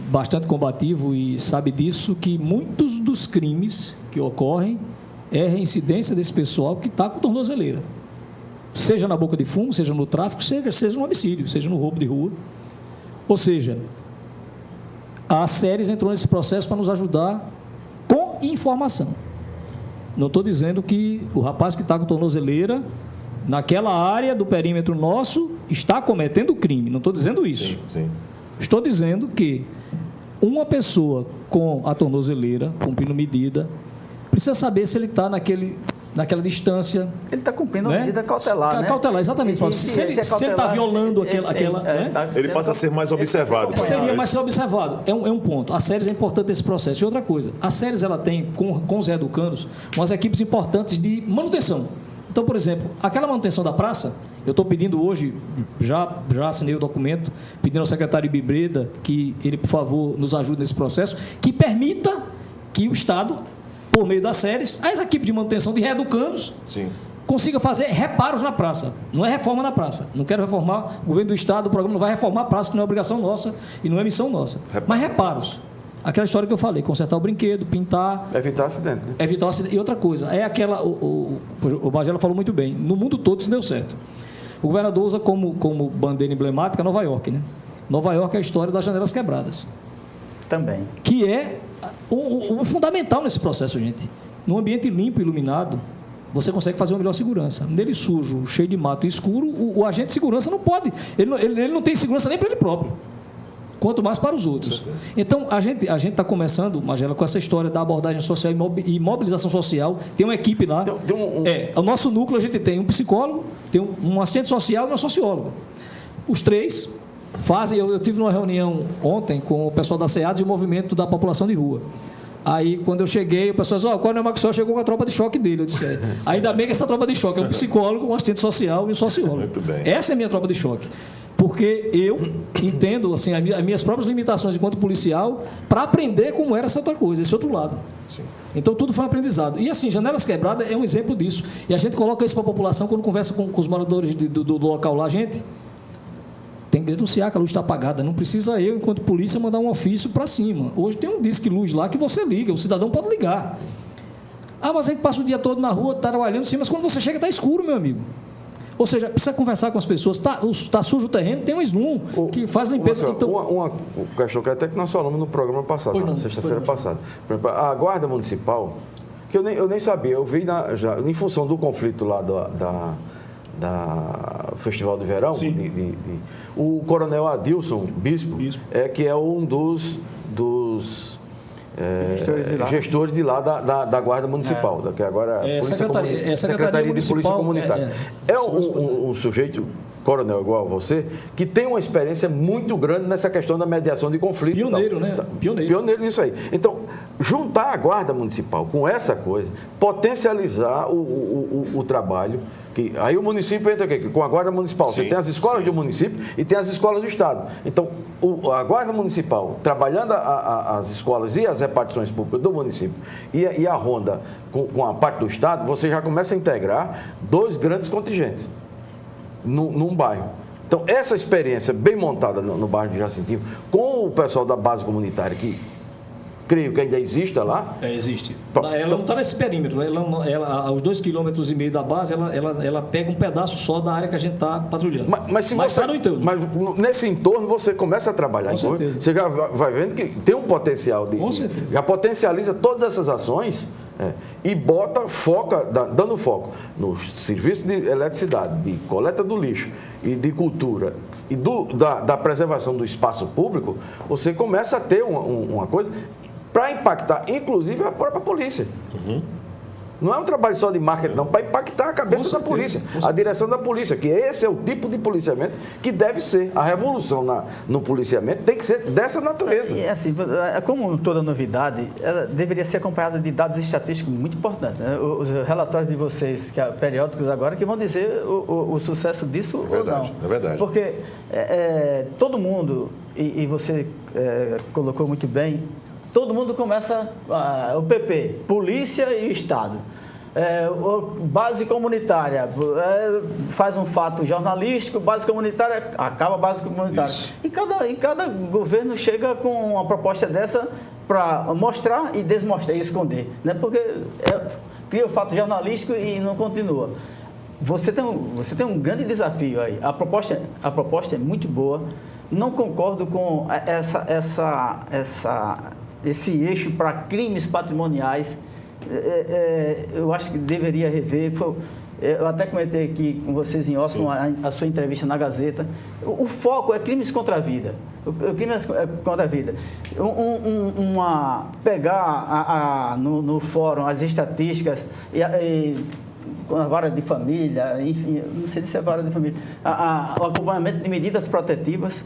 [SPEAKER 2] bastante combativo, e sabe disso, que muitos dos crimes que ocorrem é reincidência desse pessoal que está com tornozeleira. Seja na boca de fumo, seja no tráfico, seja no homicídio, seja no roubo de rua. Ou seja, a SERES entrou nesse processo para nos ajudar com informação. Não estou dizendo que o rapaz que está com tornozeleira, naquela área do perímetro nosso, está cometendo crime. Não estou dizendo isso. Sim. Estou dizendo que uma pessoa com a tornozeleira, cumprindo medida, precisa saber se ele está naquela distância.
[SPEAKER 3] Ele está cumprindo a medida cautelar, né?
[SPEAKER 2] Cautelar, exatamente. Se ele está violando aquela...
[SPEAKER 1] ele passa a ser mais observado.
[SPEAKER 2] Seria mais ser observado. É um ponto. A SERES é importante nesse processo. E outra coisa, a SERES ela tem, com os reeducandos, umas equipes importantes de manutenção. Então, por exemplo, aquela manutenção da praça, eu estou pedindo hoje, já assinei o documento, pedindo ao secretário Bibreda que ele, por favor, nos ajude nesse processo, que permita que o Estado, por meio da SERES, as equipes de manutenção de reeducandos, consiga fazer reparos na praça. Não é reforma na praça. Não quero reformar, o governo do Estado, o programa não vai reformar a praça, que não é obrigação nossa e não é missão nossa. Mas reparos. Aquela história que eu falei, consertar o brinquedo, pintar...
[SPEAKER 4] Evitar acidente, né?
[SPEAKER 2] Evitar acidente. E outra coisa, é aquela... O Magela falou muito bem, no mundo todo isso deu certo. O governador usa como bandeira emblemática Nova York, né? Nova York é a história das janelas quebradas.
[SPEAKER 3] Também.
[SPEAKER 2] Que é o fundamental nesse processo, gente. Num ambiente limpo e iluminado, você consegue fazer uma melhor segurança. Nele sujo, cheio de mato e escuro, o agente de segurança não pode. Ele não tem segurança nem para ele próprio, quanto mais para os outros. Então, a gente está começando, Magela, com essa história da abordagem social e mobilização social. Tem uma equipe lá. O nosso núcleo, a gente tem um psicólogo, tem um assistente social e uma socióloga. Os 3 fazem... Eu tive uma reunião ontem com o pessoal da SEADES e o movimento da população de rua. Aí, quando eu cheguei, o pessoal disse, o Coronel Maxwell chegou com a tropa de choque dele. Eu disse, ainda bem que essa tropa de choque é um psicólogo, um assistente social e um sociólogo. Muito bem. Essa é a minha tropa de choque. Porque eu entendo assim, as minhas próprias limitações enquanto policial para aprender como era essa outra coisa, esse outro lado. Sim. Então, tudo foi um aprendizado. E assim, Janelas Quebradas é um exemplo disso. E a gente coloca isso para a população quando conversa com os moradores do local lá. Gente, tem que denunciar que a luz está apagada. Não precisa eu, enquanto polícia, mandar um ofício para cima. Hoje tem um disque luz lá que você liga, o cidadão pode ligar. Mas a gente passa o dia todo na rua, tá trabalhando sim, mas quando você chega está escuro, meu amigo. Ou seja, precisa conversar com as pessoas. Está sujo o terreno, tem um SNUM que faz limpeza.
[SPEAKER 4] Uma questão que até que nós falamos no programa passado, na sexta-feira passada. Por exemplo, a Guarda Municipal, que eu nem sabia, eu vi já, em função do conflito lá da Festival de Verão, o coronel Adilson Bispo, que é um dos gestores de lá da Guarda Municipal, que agora é Secretaria de Polícia Comunitária. É um sujeito coronel igual a você, que tem uma experiência muito grande nessa questão da mediação de conflitos.
[SPEAKER 2] Pioneiro, né?
[SPEAKER 4] Pioneiro nisso aí. Então, juntar a Guarda Municipal com essa coisa, potencializar o trabalho, que aí o município entra aqui, com a Guarda Municipal. Você tem as escolas do município e tem as escolas do Estado. Então, a Guarda Municipal, trabalhando as escolas e as repartições públicas do município e a Ronda com a parte do Estado, você já começa a integrar 2 grandes contingentes num bairro. Então, essa experiência bem montada no bairro de Jacintinho, com o pessoal da base comunitária, que creio que ainda existe lá.
[SPEAKER 2] Existe. Ela não está nesse perímetro. Ela, aos 2,5 km da base, ela pega um pedaço só da área que a gente está patrulhando.
[SPEAKER 4] Mas está no entorno. Mas nesse entorno você começa a trabalhar.
[SPEAKER 2] Com certeza.
[SPEAKER 4] Você já vai vendo que tem um potencial
[SPEAKER 2] Com certeza.
[SPEAKER 4] Já potencializa todas essas ações e dando foco nos serviços de eletricidade, de coleta do lixo e de cultura e da preservação do espaço público. Você começa a ter uma coisa para impactar, inclusive, a própria polícia. Não é um trabalho só de marketing, não, para impactar a cabeça da polícia, a direção da polícia, que esse é o tipo de policiamento que deve ser. A revolução no policiamento tem que ser dessa natureza.
[SPEAKER 3] E assim, como toda novidade, ela deveria ser acompanhada de dados estatísticos muito importantes, né? Os relatórios de vocês, que periódicos agora, que vão dizer o sucesso disso ou não.
[SPEAKER 1] É verdade.
[SPEAKER 3] Porque todo mundo, e você colocou muito bem, todo mundo começa, o PP, polícia e o Estado. Base comunitária, faz um fato jornalístico, base comunitária, acaba a base comunitária. E cada governo chega com uma proposta dessa para mostrar e desmostrar e esconder, né? Porque cria o fato jornalístico e não continua. Você tem um grande desafio aí. A proposta é muito boa. Não concordo com esse eixo para crimes patrimoniais. Eu acho que deveria rever. Eu até comentei aqui com vocês em off a sua entrevista na Gazeta. O foco é crimes contra a vida. Crimes contra a vida. Pegar no fórum as estatísticas com a vara de família, enfim, não sei se é a vara de família, o acompanhamento de medidas protetivas,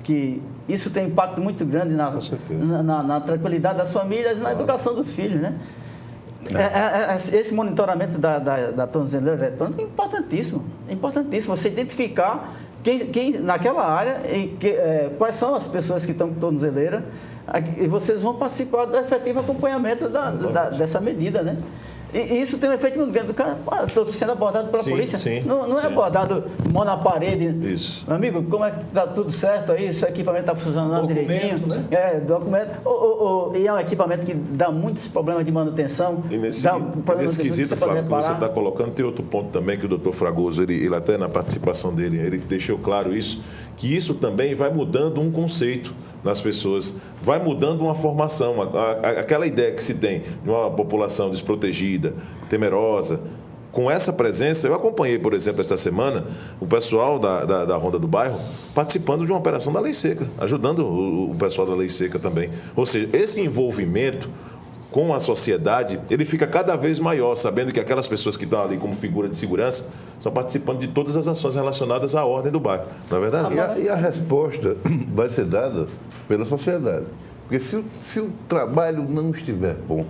[SPEAKER 3] que isso tem impacto muito grande na tranquilidade das famílias e na educação dos filhos, né? Esse monitoramento da tornozeleira eletrônica é importantíssimo. É importantíssimo você identificar quem naquela área, quais são as pessoas que estão com tornozeleira, e vocês vão participar do efetivo acompanhamento dessa medida, né? E isso tem um efeito muito grande. Do cara, estou sendo abordado pela polícia. Não é abordado mão na parede.
[SPEAKER 1] Isso.
[SPEAKER 3] Amigo, como é que está tudo certo aí? Seu equipamento está funcionando direitinho?
[SPEAKER 2] Né?
[SPEAKER 3] Documento. E é um equipamento que dá muitos problemas de manutenção.
[SPEAKER 1] E nesse quesito, Flávio, que você está colocando, tem outro ponto também que o doutor Fragoso, ele até na participação dele, ele deixou claro isso, que isso também vai mudando um conceito nas pessoas, vai mudando uma formação, aquela ideia que se tem de uma população desprotegida, temerosa. Com essa presença, eu acompanhei, por exemplo, esta semana, o pessoal da Ronda do Bairro participando de uma operação da Lei Seca, ajudando o pessoal da Lei Seca também. Ou seja, esse envolvimento com a sociedade, ele fica cada vez maior, sabendo que aquelas pessoas que estão ali como figura de segurança estão participando de todas as ações relacionadas à ordem do bairro, não é verdade?
[SPEAKER 5] E a resposta vai ser dada pela sociedade. Porque se o trabalho não estiver bom,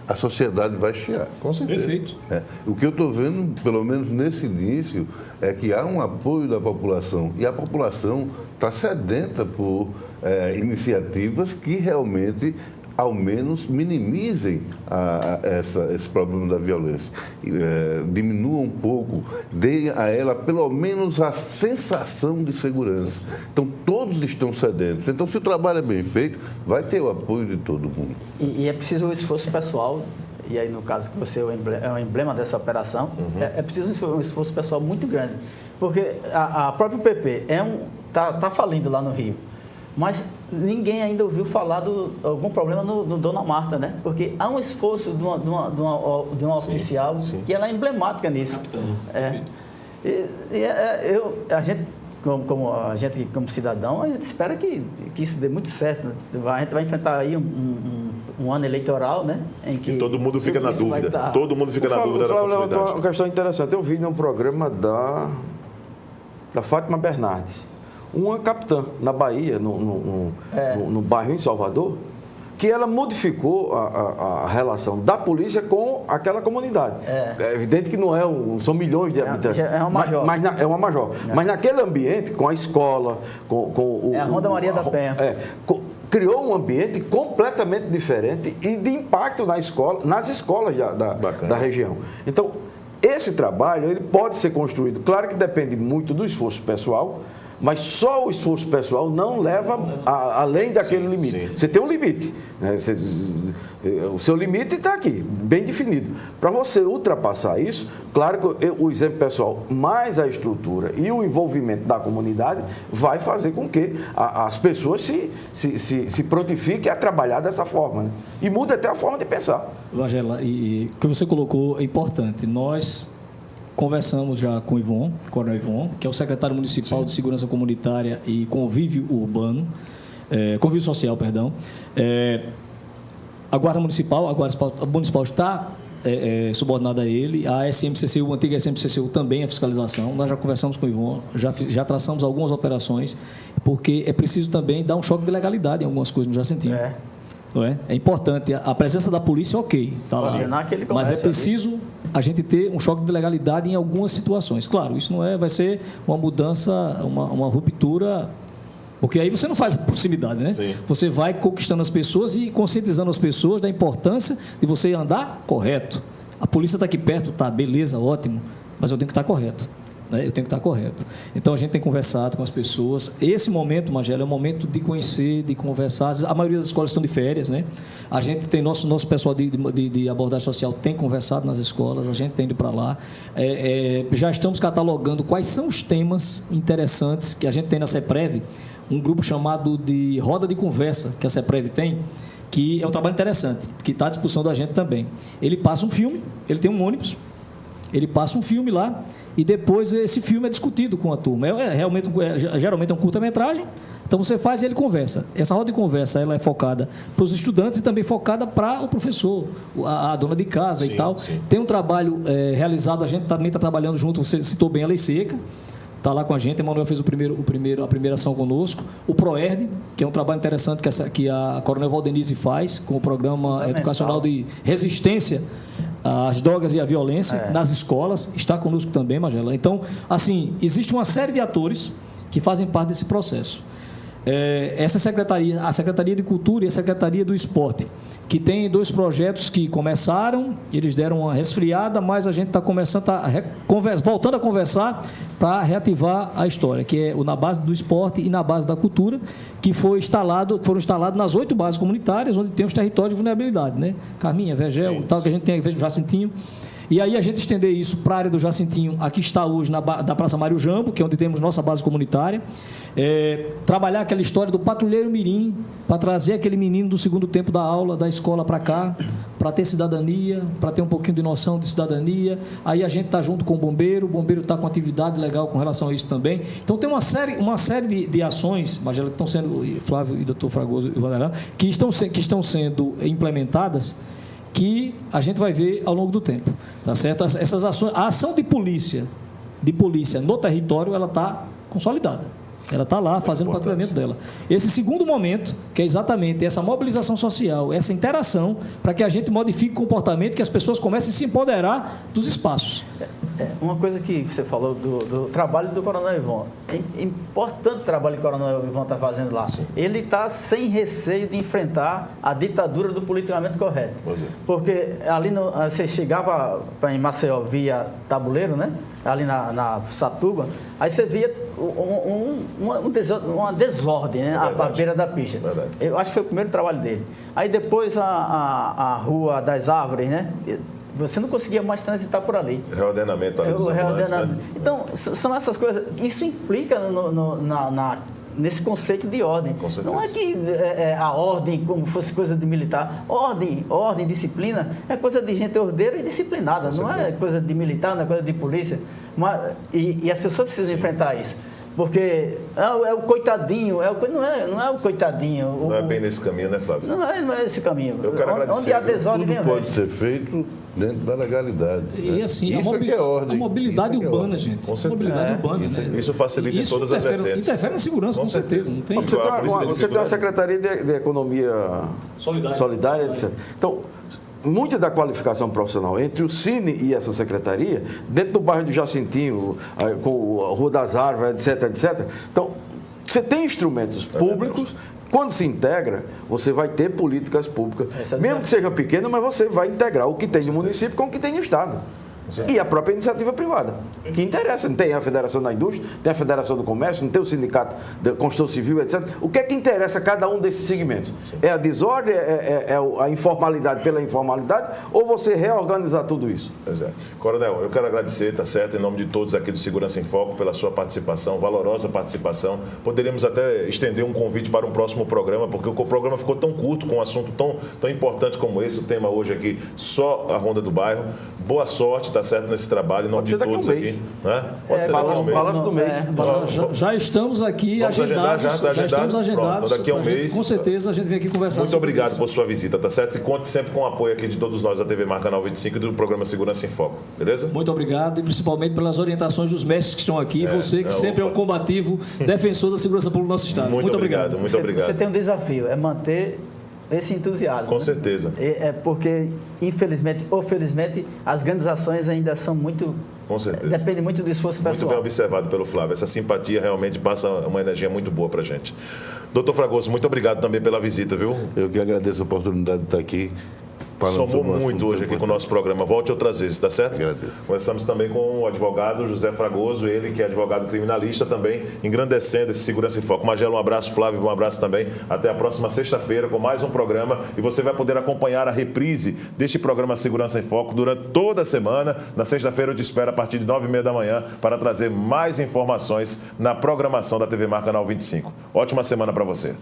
[SPEAKER 5] a sociedade vai chiar.
[SPEAKER 1] Com certeza.
[SPEAKER 2] Perfeito.
[SPEAKER 5] O que eu estou vendo, pelo menos nesse início, é que há um apoio da população. E a população está sedenta por iniciativas que realmente, ao menos, minimizem esse problema da violência. Diminuam um pouco, deem a ela pelo menos a sensação de segurança. Então, todos estão sedentos. Então, se o trabalho é bem feito, vai ter o apoio de todo mundo.
[SPEAKER 3] E é preciso um esforço pessoal, e aí, no caso que você é o emblema dessa operação, é preciso um esforço pessoal muito grande. Porque a própria PP está falindo lá no Rio. Mas ninguém ainda ouviu falar de algum problema no Dona Marta, né? Porque há um esforço de uma oficial que ela é emblemática nisso. A gente como cidadão, a gente espera que isso dê muito certo. A gente vai enfrentar aí um ano eleitoral, né? Em que
[SPEAKER 1] todo mundo fica na dúvida. Todo mundo fica na dúvida da continuidade.
[SPEAKER 4] Uma questão interessante. Eu vi num programa da Fátima Bernardes, uma capitã na Bahia, no bairro em Salvador, que ela modificou a relação da polícia com aquela comunidade. É evidente que não são milhões de habitantes.
[SPEAKER 3] É uma major.
[SPEAKER 4] É uma major. Mas naquele ambiente, com a escola, com o...
[SPEAKER 3] É a Ronda Maria da Penha.
[SPEAKER 4] Criou um ambiente completamente diferente e de impacto nas escolas da região. Então, esse trabalho ele pode ser construído. Claro que depende muito do esforço pessoal, mas só o esforço pessoal não leva além daquele limite. Sim. Você tem um limite. Né? O seu limite está aqui, bem definido. Para você ultrapassar isso, claro que o exemplo pessoal, mais a estrutura e o envolvimento da comunidade vai fazer com que as pessoas se prontifiquem a trabalhar dessa forma. Né? E muda até a forma de pensar.
[SPEAKER 2] Vagela, e o que você colocou é importante. Nós conversamos já com o Ivon, Coronel Ivon, que é o secretário municipal de Segurança Comunitária e Convívio Urbano, Convívio Social, perdão. A Guarda Municipal, está subordinada a ele, a SMCCU, a antiga SMCCU também a fiscalização. Nós já conversamos com o Ivon, já traçamos algumas operações, porque é preciso também dar um choque de legalidade em algumas coisas no Jacintinho. Não é? É importante, a presença da polícia, ok, tá lá. Mas é preciso a gente ter um choque de legalidade em algumas situações. Claro, isso não vai ser uma mudança, uma ruptura, porque aí você não faz proximidade, né? Sim. Você vai conquistando as pessoas e conscientizando as pessoas da importância de você andar correto. A polícia está aqui perto, tá, beleza, ótimo, mas eu tenho que estar correto. Eu tenho que estar correto. Então, a gente tem conversado com as pessoas. Esse momento, Magela, é um momento de conhecer, de conversar. A maioria das escolas estão de férias, né? A gente tem, nosso pessoal de abordagem social tem conversado nas escolas, a gente tem ido para lá. Já estamos catalogando quais são os temas interessantes que a gente tem na CEPREV, um grupo chamado de Roda de Conversa, que a CEPREV tem, que é um trabalho interessante, que está à disposição da gente também. Ele passa um filme, ele tem um ônibus, ele passa um filme lá, e depois esse filme é discutido com a turma. Geralmente é um curta-metragem, então você faz e ele conversa. Essa roda de conversa ela é focada para os estudantes e também focada para o professor, a dona de casa e tal. Sim. Tem um trabalho realizado, a gente também está trabalhando junto, você citou bem a Lei Seca, está lá com a gente, Emanuel fez a primeira ação conosco, o PROERD, que é um trabalho interessante que a Coronel Valdenise faz, com o Programa Educacional de Resistência às Drogas e à Violência, nas escolas, está conosco também, Magela. Então, assim, existe uma série de atores que fazem parte desse processo. Essa secretaria, a Secretaria de Cultura e a Secretaria do Esporte, que tem 2 projetos que começaram, eles deram uma resfriada, mas a gente está começando voltando a conversar para reativar a história, que é na base do esporte e na base da cultura, que foram instalados nas 8 bases comunitárias, onde tem os territórios de vulnerabilidade, né? Carminha, Vegel, tal, que a gente tem aqui no Jacintinho. E aí a gente estender isso para a área do Jacintinho, aqui está hoje da Praça Mário Jambo, que é onde temos nossa base comunitária. Trabalhar aquela história do patrulheiro mirim, para trazer aquele menino do segundo tempo da aula, da escola para cá, para ter cidadania, para ter um pouquinho de noção de cidadania. Aí a gente está junto com o bombeiro está com atividade legal com relação a isso também. Então tem uma série de ações, Magela, que estão sendo, Flávio e doutor Fragoso e Vanderlan, que estão sendo implementadas, que a gente vai ver ao longo do tempo, tá certo? Essas ações, a ação de polícia no território, ela está consolidada. Ela está lá fazendo o patrulhamento dela. Esse segundo momento, que é exatamente essa mobilização social, essa interação, para que a gente modifique o comportamento, que as pessoas comecem a se empoderar dos espaços.
[SPEAKER 3] Uma coisa que você falou do trabalho do Coronel Ivon. É importante o trabalho que o Coronel Ivon está fazendo lá. Sim. Ele está sem receio de enfrentar a ditadura do politicamente correto. Porque ali você chegava em Maceió via Tabuleiro, né? Ali na Satuba, aí você via uma desordem, né? À beira da pista. Eu acho que foi o primeiro trabalho dele. Aí depois a Rua das Árvores, né? Você não conseguia mais transitar por ali.
[SPEAKER 1] Reordenamento ali dos ambulantes, né?
[SPEAKER 3] Então, são essas coisas. Isso implica nesse conceito de ordem. Não é que a ordem como fosse coisa de militar. Ordem, disciplina, é coisa de gente ordeira e disciplinada. Não é coisa de militar, não é coisa de polícia. E as pessoas precisam enfrentar isso. porque é o coitadinho, não é o coitadinho.
[SPEAKER 1] Não é bem nesse caminho, né, Flávio?
[SPEAKER 3] Não é esse caminho.
[SPEAKER 1] Eu quero agradecer,
[SPEAKER 3] Onde há
[SPEAKER 1] viu?
[SPEAKER 3] desordem, vem a
[SPEAKER 5] Tudo pode
[SPEAKER 3] vez.
[SPEAKER 5] ser feito dentro da legalidade.
[SPEAKER 2] E
[SPEAKER 5] né?
[SPEAKER 2] assim,
[SPEAKER 5] Isso é que é ordem.
[SPEAKER 2] a mobilidade
[SPEAKER 5] Isso é que é
[SPEAKER 2] urbana,
[SPEAKER 5] ordem.
[SPEAKER 2] gente.
[SPEAKER 1] Com
[SPEAKER 2] A
[SPEAKER 1] certeza.
[SPEAKER 2] mobilidade urbana, né?
[SPEAKER 1] Isso facilita em todas as vertentes.
[SPEAKER 2] Interfere na segurança, com certeza. Não tem
[SPEAKER 4] Você
[SPEAKER 1] A polícia tem
[SPEAKER 4] você tem uma
[SPEAKER 1] dificuldade.
[SPEAKER 4] Secretaria de Economia Solidária, etc. Então, muita da qualificação profissional entre o Cine e essa secretaria, dentro do bairro do Jacintinho, com a Rua das Árvores, etc. Então, você tem instrumentos públicos. Quando se integra, você vai ter políticas públicas, mesmo que seja pequena, mas você vai integrar o que tem no município com o que tem no Estado. E a própria iniciativa privada, que interessa. Não tem a Federação da Indústria, tem a Federação do Comércio, não tem o Sindicato da Construção Civil, etc. O que é que interessa a cada um desses segmentos? É a desordem, é a informalidade pela informalidade, ou você reorganizar tudo isso?
[SPEAKER 1] Pois é. Coronel, eu quero agradecer, tá certo, em nome de todos aqui do Segurança em Foco, pela sua participação, valorosa participação. Poderíamos até estender um convite para um próximo programa, porque o programa ficou tão curto, com um assunto tão importante como esse. O tema hoje aqui, só a Ronda do Bairro. Boa sorte, tá certo, nesse trabalho, em nome de todos aqui. Né? Pode ser daqui a um mês.
[SPEAKER 4] Balanço do mês.
[SPEAKER 2] Já estamos aqui
[SPEAKER 1] Vamos
[SPEAKER 2] agendados.
[SPEAKER 1] agendar,
[SPEAKER 2] Já estamos agendados.
[SPEAKER 1] Pronto, daqui a um
[SPEAKER 2] Pra gente,
[SPEAKER 1] mês.
[SPEAKER 2] com certeza a gente vem aqui conversar
[SPEAKER 1] Muito
[SPEAKER 2] sobre
[SPEAKER 1] obrigado
[SPEAKER 2] isso.
[SPEAKER 1] por sua visita, tá certo? E conte sempre com o apoio aqui de todos nós da TV Mar Canal 25 e do programa Segurança em Foco, beleza?
[SPEAKER 2] Muito obrigado e principalmente pelas orientações dos mestres que estão aqui. Você que sempre é um combativo defensor da segurança pública do nosso Estado.
[SPEAKER 1] Muito obrigado, muito obrigado.
[SPEAKER 3] Você tem um desafio, é manter esse entusiasmo.
[SPEAKER 1] Com
[SPEAKER 3] né?
[SPEAKER 1] certeza.
[SPEAKER 3] É porque, infelizmente ou felizmente, as grandes ações ainda são muito...
[SPEAKER 1] Com certeza.
[SPEAKER 3] Depende muito do esforço
[SPEAKER 1] Muito
[SPEAKER 3] pessoal.
[SPEAKER 1] bem observado pelo Flávio. Essa simpatia realmente passa uma energia muito boa pra gente. Doutor Fragoso, muito obrigado também pela visita, viu?
[SPEAKER 5] Eu que agradeço a oportunidade de estar aqui. falando
[SPEAKER 1] Somou
[SPEAKER 5] sobre um
[SPEAKER 1] muito
[SPEAKER 5] assunto
[SPEAKER 1] hoje aqui com o
[SPEAKER 5] importante.
[SPEAKER 1] nosso programa. Volte outras vezes, tá certo?
[SPEAKER 5] Agradeço.
[SPEAKER 1] Conversamos também com o advogado José Fragoso, ele que é advogado criminalista também, engrandecendo esse Segurança em Foco. Magelo, um abraço. Flávio, um abraço também. Até a próxima sexta-feira com mais um programa e você vai poder acompanhar a reprise deste programa Segurança em Foco durante toda a semana. Na sexta-feira eu te espero a partir de 9h30 da manhã para trazer mais informações na programação da TV Mar Canal 25. Ótima semana para você.